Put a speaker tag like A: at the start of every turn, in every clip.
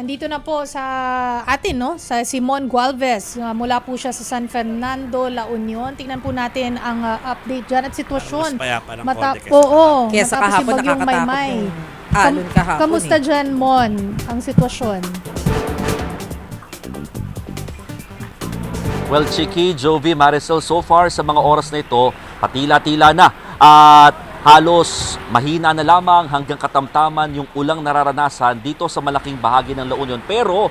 A: Andito na po sa atin, no? Sa Simon Gualvez. Mula po siya sa San Fernando, La Union. Tingnan po natin ang update dyan at sitwasyon.
B: Mas payapa ng konti kaysa
A: Oo.
C: Kaya sa
A: matapos
C: kahapon
A: yung bagyong
C: nakakatakot
A: Maymay.
C: yung alon kahapon.
A: Kamusta dyan, Mon, ang sitwasyon?
D: Well, Chiki, Jovi, Marisol, so far sa mga oras na ito, patila-tila na at halos mahina na lamang hanggang katamtaman yung ulang nararanasan dito sa malaking bahagi ng La Union. Pero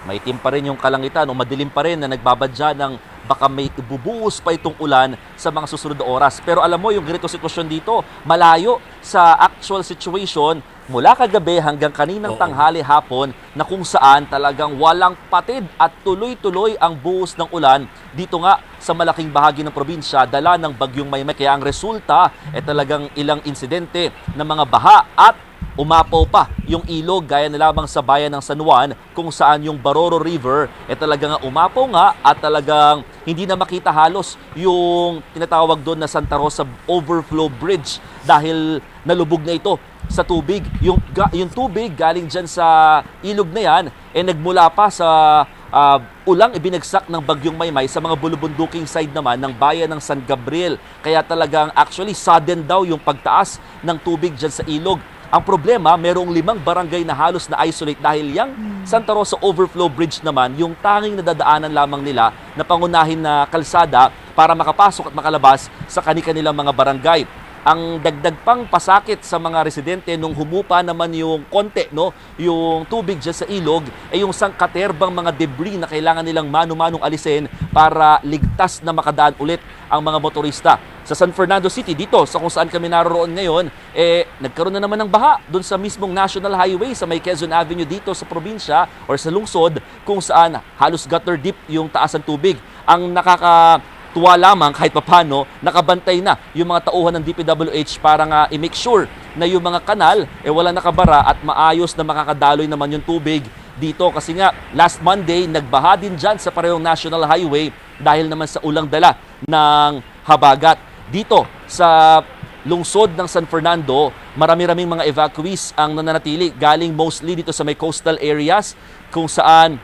D: maitim pa rin yung kalangitan o madilim pa rin na nagbabadya ng baka may ibubuhos pa itong ulan sa mga susunod na oras. Pero alam mo, yung ganito sitwasyon dito, malayo sa actual situation mula kagabi hanggang kaninang tanghali hapon na kung saan talagang walang patid at tuloy-tuloy ang buhos ng ulan dito nga sa malaking bahagi ng probinsya dala ng bagyong Maymay. Kaya ang resulta ay talagang ilang insidente ng mga baha at umapaw pa yung ilog gaya na lamang sa bayan ng San Juan kung saan yung Baroro River talagang umapaw nga at talagang hindi na makita halos yung tinatawag doon na Santa Rosa Overflow Bridge dahil nalubog na ito sa tubig. Yung tubig galing dyan sa ilog na yan nagmula pa sa ulang ibinagsak ng bagyong Maymay sa mga bulubunduking side naman ng bayan ng San Gabriel. Kaya talagang actually sudden daw yung pagtaas ng tubig dyan sa ilog. Ang problema, merong 5 barangay na halos na isolate dahil yung Santa Rosa Overflow Bridge naman, yung tanging nadadaanan lamang nila na pangunahin na kalsada para makapasok at makalabas sa kani-kanilang mga barangay. Ang dagdag pang pasakit sa mga residente nung humupa naman yung konti, no, yung tubig dyan sa ilog, ay yung sangkaterbang mga debris na kailangan nilang mano-manong alisin para ligtas na makadaan ulit ang mga motorista. Sa San Fernando City, dito sa kung saan kami naroroon ngayon, nagkaroon na naman ng baha doon sa mismong National Highway sa may Quezon Avenue dito sa probinsya or sa lungsod kung saan halos gutter deep yung taas ng tubig. Ang nakakatuwa lamang kahit papano, nakabantay na yung mga tauhan ng DPWH para nga i-make sure na yung mga kanal wala nakabara at maayos na makakadaloy naman yung tubig dito. Kasi nga, last Monday, nagbaha din dyan sa parehong National Highway dahil naman sa ulang dala ng habagat. Dito sa lungsod ng San Fernando, marami-raming mga evacuees ang nananatili galing mostly dito sa may coastal areas kung saan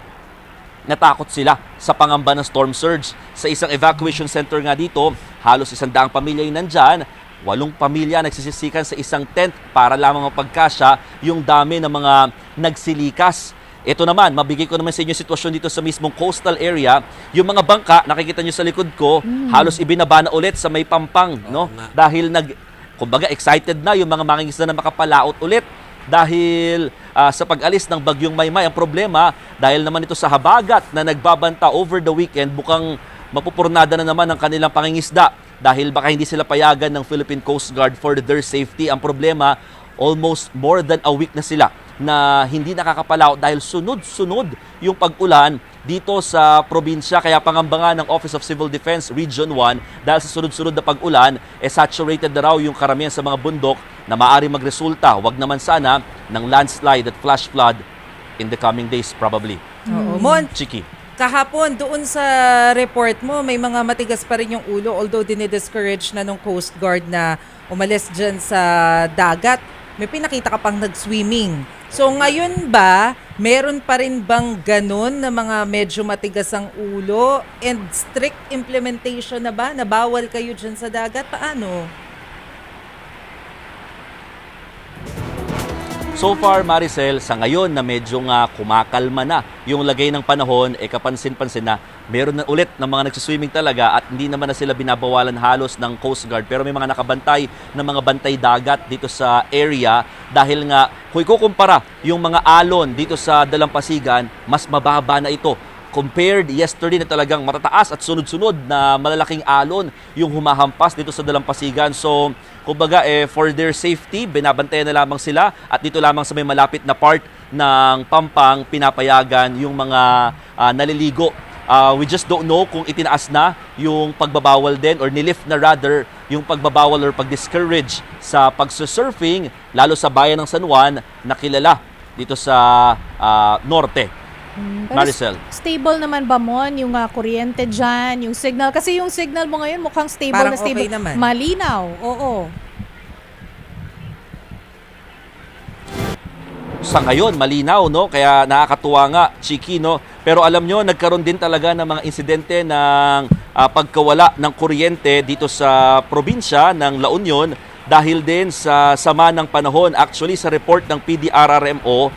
D: natakot sila sa pangamba ng storm surge. Sa isang evacuation center nga dito, halos 100 pamilya yung nandyan. 8 pamilya nagsisisikan sa isang tent para lamang mapagkasya yung dami ng mga nagsilikas. Ito naman, mabigay ko naman sa inyo sitwasyon dito sa mismong coastal area. Yung mga bangka, nakikita nyo sa likod ko, halos ibinaba na ulit sa may Pampang, no? Dahil kumbaga excited na yung mga mangingisda na makapalaot ulit dahil sa pag-alis ng bagyong Maymay. Ang problema, dahil naman ito sa habagat na nagbabanta over the weekend, bukang mapupurnada na naman ang kanilang pangingisda dahil baka hindi sila payagan ng Philippine Coast Guard for their safety. Ang problema, almost more than a week na sila na hindi nakakapalaot dahil sunod-sunod yung pag-ulan dito sa probinsya. Kaya pangamba ng Office of Civil Defense Region 1 dahil sa sunod-sunod na pag-ulan, saturated na raw yung karamihan sa mga bundok na maaari magresulta, wag naman sana, ng landslide at flash flood in the coming days probably.
C: Oo. Mon,
D: Chiki.
C: kahapon doon sa report mo, may mga matigas pa rin yung ulo although dinidiscourage na nung Coast Guard na umalis dyan sa dagat. May pinakita ka pang nag-swimming. So ngayon ba, meron pa rin bang ganun na mga medyo matigas ang ulo and strict implementation na ba? Na bawal kayo dyan sa dagat? Paano?
D: So far, Maricel, sa ngayon na medyo nga kumakalma na yung lagay ng panahon, kapansin-pansin na meron na ulit ng mga nagsiswimming talaga at hindi naman na sila binabawalan halos ng Coast Guard. Pero may mga nakabantay na mga bantay dagat dito sa area dahil nga kung ikukumpara yung mga alon dito sa Dalampasigan, mas mababa na ito. Compared yesterday na talagang matataas at sunod-sunod na malalaking alon yung humahampas dito sa Dalampasigan. So, kumbaga, for their safety, binabantayan na lamang sila at dito lamang sa may malapit na part ng Pampang, pinapayagan yung mga naliligo. We just don't know kung itinaas na yung pagbabawal din or nilift na rather yung pagbabawal or pag-discourage sa pagsusurfing, lalo sa bayan ng San Juan na kilala dito sa norte. Maricel.
A: Stable naman ba, Mon, yung kuryente dyan, yung signal? Kasi yung signal mo ngayon mukhang stable
C: Parang
A: na stable.
C: okay naman.
A: Malinaw, oo.
D: sa ngayon malinaw, no? Kaya nakakatuwa nga, Chiki, no? Pero alam nyo, nagkaroon din talaga ng mga insidente ng pagkawala ng kuryente dito sa probinsya ng La Union dahil din sa sama ng panahon. Actually, sa report ng PDRRMO,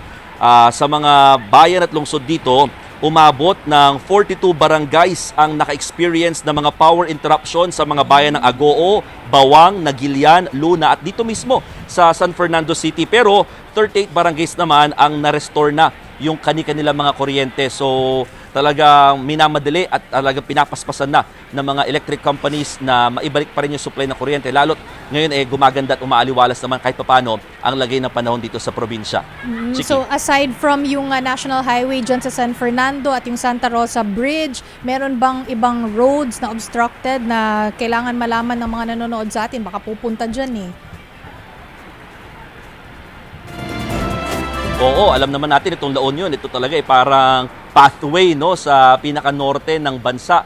D: sa mga bayan at lungsod dito, umabot ng 42 barangays ang naka-experience ng mga power interruption sa mga bayan ng Agoo, Bawang, Nagilian, Luna at dito mismo sa San Fernando City. Pero 38 barangays naman ang na-restore na yung kani-kanila mga kuryente. So talagang minamadali at talagang pinapaspasan na ng mga electric companies na maibalik pa rin yung supply ng kuryente. Lalo't ngayon gumaganda at umaaliwalas naman kahit papano ang lagay ng panahon dito sa probinsya. Chiki.
A: So aside from yung National Highway dyan sa San Fernando at yung Santa Rosa Bridge, meron bang ibang roads na obstructed na kailangan malaman ng mga nanonood sa atin? Baka pupunta dyan eh.
D: Oo, alam naman natin itong La Union, ito talaga parang pathway, no, sa pinaka-norte ng bansa.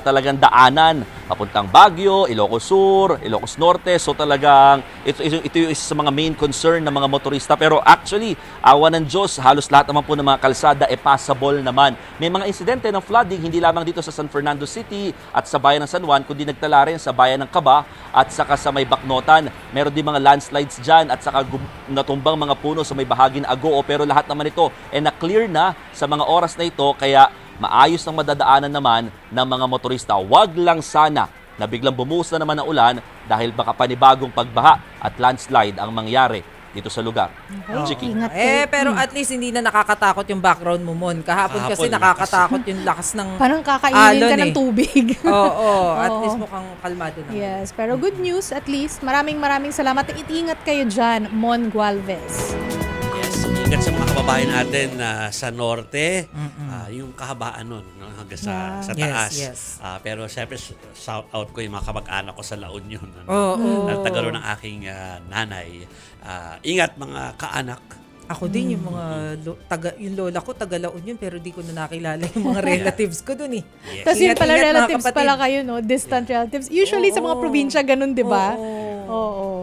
D: Talagang daanan papuntang Baguio, Ilocos Sur, Ilocos Norte. So talagang ito yung isa sa mga main concern ng mga motorista. Pero actually, awa ng Diyos, halos lahat naman po ng mga kalsada passable naman. May mga insidente ng flooding hindi lamang dito sa San Fernando City at sa bayan ng San Juan, kundi nagtala rin sa bayan ng Caba at saka sa may Bacnotan. Meron din mga landslides dyan at saka natumbang mga puno sa may bahagi ng Agoo. Pero lahat naman ito na-clear na sa mga oras na ito, kaya maayos ang madadaanan naman ng mga motorista. Huwag lang sana na biglang bumuhos na naman ang ulan dahil baka panibagong pagbaha at landslide ang mangyari dito sa lugar. Chiki.
A: Ingat kayo.
C: Pero at least hindi na nakakatakot yung background mo, Mon. Kahapon kasi nakakatakot yung lakas ng
A: Parang kakainin ka
C: alon
A: ng tubig.
C: Oo, at
A: Oo.
C: least mukhang kalmado na.
A: Yes, pero good news at least. Maraming salamat. Ingat kayo dyan, Mon Gualvez.
B: Yes, ingat sa mga kababayan natin sa norte, yung kahabaan nun, no, hanggang sa
C: Yes,
B: taas.
C: yes.
B: Pero siyempre, shout out ko yung mga kamag-anak ko sa La Union.
C: Oo.
B: Tagalo ng aking nanay. Ingat mga kaanak.
C: Ako din yung mga yung lola ko taga La Union pero di ko na nakilala yung mga relatives ko dun eh.
B: Yes.
A: Kasi
C: Ingat,
A: pala
C: ingat, mga
A: relatives
C: kapatid.
A: pala kayo, no? Distant relatives. Usually sa mga
C: Oo.
A: probinsya, ganun, di ba?
C: Oo.
A: Oo.